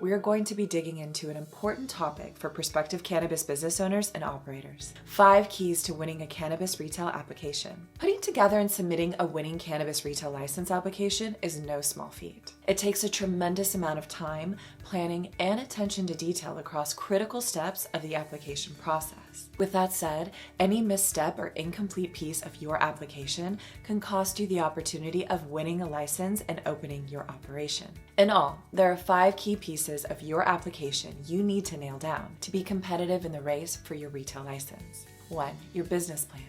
we are going to be digging into an important topic for prospective cannabis business owners and operators. 5 keys to winning a cannabis retail application. Putting together and submitting a winning cannabis retail license application is no small feat. It takes a tremendous amount of time, planning, and attention to detail across critical steps of the application process. With that said, any misstep or incomplete piece of your application can cost you the opportunity of winning a license and opening your operation. In all, there are 5 key pieces of your application you need to nail down to be competitive in the race for your retail license. 1. Your business plan.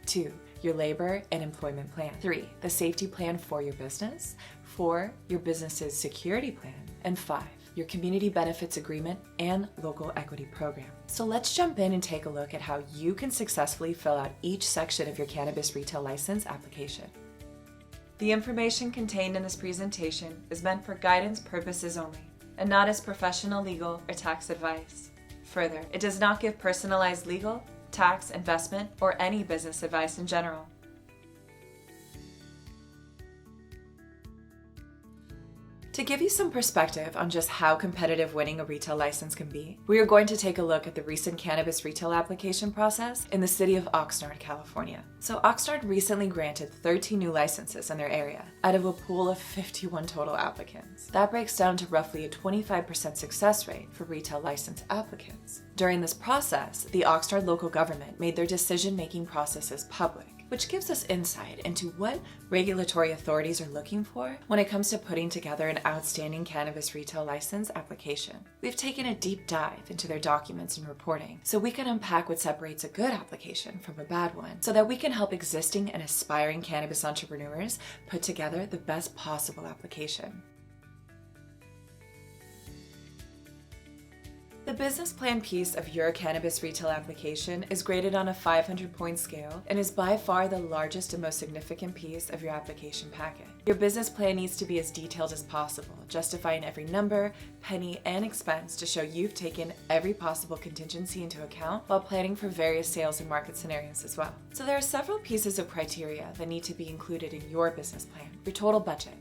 2. Your labor and employment plan. 3. The safety plan for your business. 4. Your business's security plan. And 5. Your community benefits agreement and local equity program. So let's jump in and take a look at how you can successfully fill out each section of your cannabis retail license application. The information contained in this presentation is meant for guidance purposes only, and not as professional legal or tax advice. Further, it does not give personalized legal, tax, investment, or any business advice in general. To give you some perspective on just how competitive winning a retail license can be, we are going to take a look at the recent cannabis retail application process in the city of Oxnard, California. So Oxnard recently granted 13 new licenses in their area out of a pool of 51 total applicants. That breaks down to roughly a 25% success rate for retail license applicants. During this process, the Oxnard local government made their decision-making processes public, which gives us insight into what regulatory authorities are looking for when it comes to putting together an outstanding cannabis retail license application. We've taken a deep dive into their documents and reporting so we can unpack what separates a good application from a bad one, so that we can help existing and aspiring cannabis entrepreneurs put together the best possible application. The business plan piece of your cannabis retail application is graded on a 500-point scale and is by far the largest and most significant piece of your application packet. Your business plan needs to be as detailed as possible, justifying every number, penny, and expense to show you've taken every possible contingency into account while planning for various sales and market scenarios as well. So there are several pieces of criteria that need to be included in your business plan. Your total budget,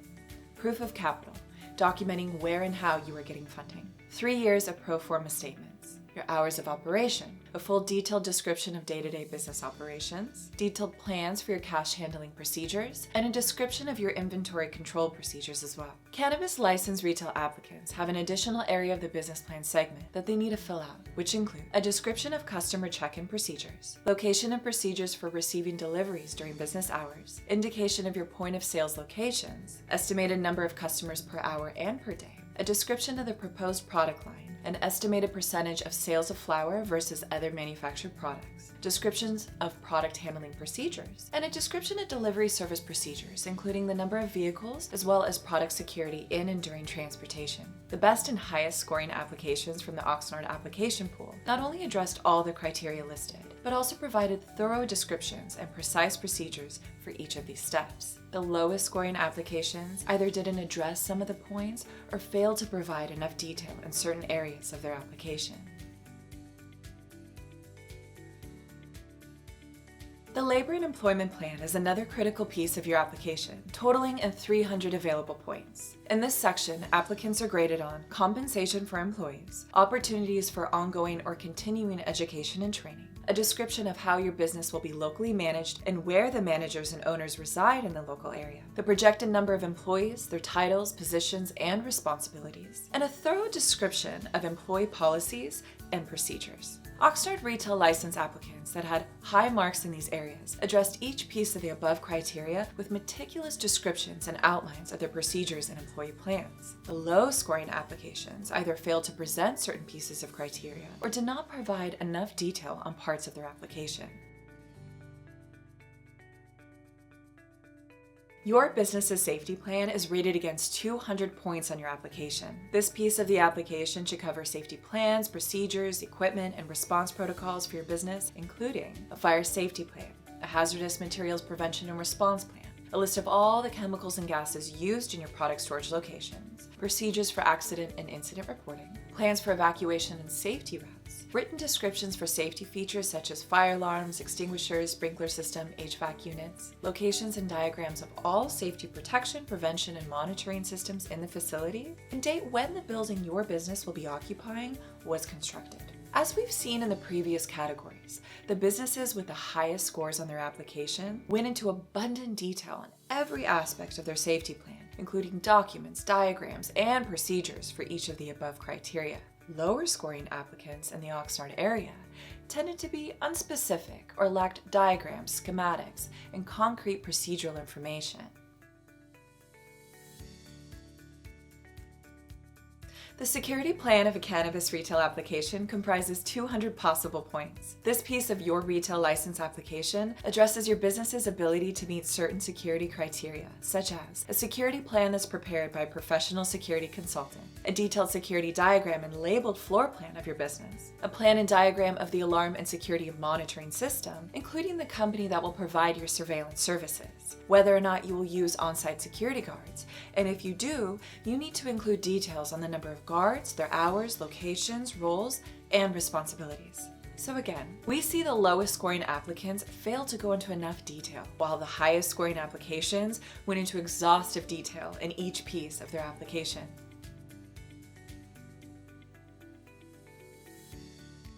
proof of capital, documenting where and how you are getting funding, 3 years of pro forma statements, your hours of operation, a full detailed description of day-to-day business operations, detailed plans for your cash handling procedures, and a description of your inventory control procedures as well. Cannabis licensed retail applicants have an additional area of the business plan segment that they need to fill out, which include a description of customer check-in procedures, location and procedures for receiving deliveries during business hours, indication of your point of sales locations, estimated number of customers per hour and per day, a description of the proposed product line, an estimated percentage of sales of flower versus other manufactured products, descriptions of product handling procedures, and a description of delivery service procedures, including the number of vehicles as well as product security in and during transportation. The best and highest scoring applications from the Oxnard application pool not only addressed all the criteria listed, but also provided thorough descriptions and precise procedures for each of these steps. The lowest scoring applications either didn't address some of the points or failed to provide enough detail in certain areas of their application. The labor and employment plan is another critical piece of your application, totaling in 300 available points. In this section, applicants are graded on compensation for employees, opportunities for ongoing or continuing education and training, a description of how your business will be locally managed and where the managers and owners reside in the local area, the projected number of employees, their titles, positions, and responsibilities, and a thorough description of employee policies and procedures. Oxnard retail license applicants that had high marks in these areas addressed each piece of the above criteria with meticulous descriptions and outlines of their procedures and employee plans. The low scoring applications either failed to present certain pieces of criteria or did not provide enough detail on parts of their application. Your business's safety plan is rated against 200 points on your application. This piece of the application should cover safety plans, procedures, equipment, and response protocols for your business, including a fire safety plan, a hazardous materials prevention and response plan, a list of all the chemicals and gases used in your product storage locations, procedures for accident and incident reporting, plans for evacuation and safety routes, written descriptions for safety features such as fire alarms, extinguishers, sprinkler system, HVAC units, locations and diagrams of all safety protection, prevention, and monitoring systems in the facility, and date when the building your business will be occupying was constructed. As we've seen in the previous categories, the businesses with the highest scores on their application went into abundant detail on every aspect of their safety plan, including documents, diagrams, and procedures for each of the above criteria. Lower scoring applicants in the Oxnard area tended to be unspecific or lacked diagrams, schematics, and concrete procedural information. The security plan of a cannabis retail application comprises 200 possible points. This piece of your retail license application addresses your business's ability to meet certain security criteria, such as a security plan that's prepared by a professional security consultant, a detailed security diagram and labeled floor plan of your business, a plan and diagram of the alarm and security monitoring system, including the company that will provide your surveillance services, whether or not you will use on-site security guards, and if you do, you need to include details on the number of guards, their hours, locations, roles, and responsibilities. So again, we see the lowest scoring applicants fail to go into enough detail, while the highest scoring applications went into exhaustive detail in each piece of their application.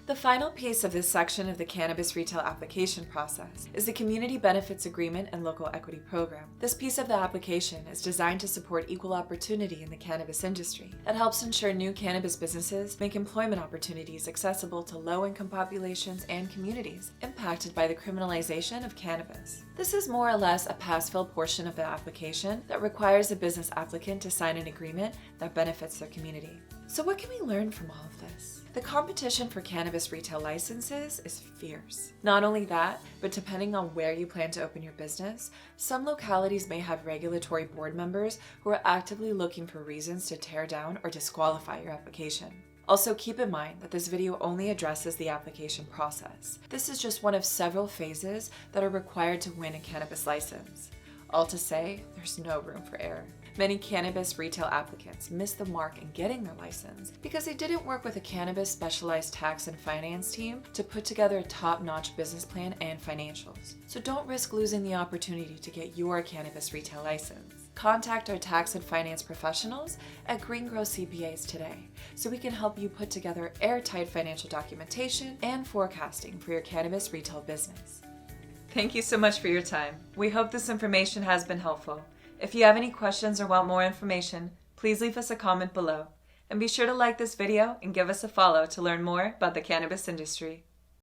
The final piece of this section of the cannabis retail application process is the Community Benefits Agreement and Local Equity Program. This piece of the application is designed to support equal opportunity in the cannabis industry. It helps ensure new cannabis businesses make employment opportunities accessible to low-income populations and communities impacted by the criminalization of cannabis. This is more or less a pass-fail portion of the application that requires a business applicant to sign an agreement that benefits their community. So what can we learn from all of this? The competition for cannabis retail licenses is fierce. Not only that, but depending on where you plan to open your business, some localities may have regulatory board members who are actively looking for reasons to tear down or disqualify your application. Also, keep in mind that this video only addresses the application process. This is just one of several phases that are required to win a cannabis license. All to say, there's no room for error. Many cannabis retail applicants miss the mark in getting their license because they didn't work with a cannabis specialized tax and finance team to put together a top-notch business plan and financials. So don't risk losing the opportunity to get your cannabis retail license. Contact our tax and finance professionals at Green Grow CPAs today so we can help you put together airtight financial documentation and forecasting for your cannabis retail business. Thank you so much for your time. We hope this information has been helpful. If you have any questions or want more information, please leave us a comment below. And be sure to like this video and give us a follow to learn more about the cannabis industry.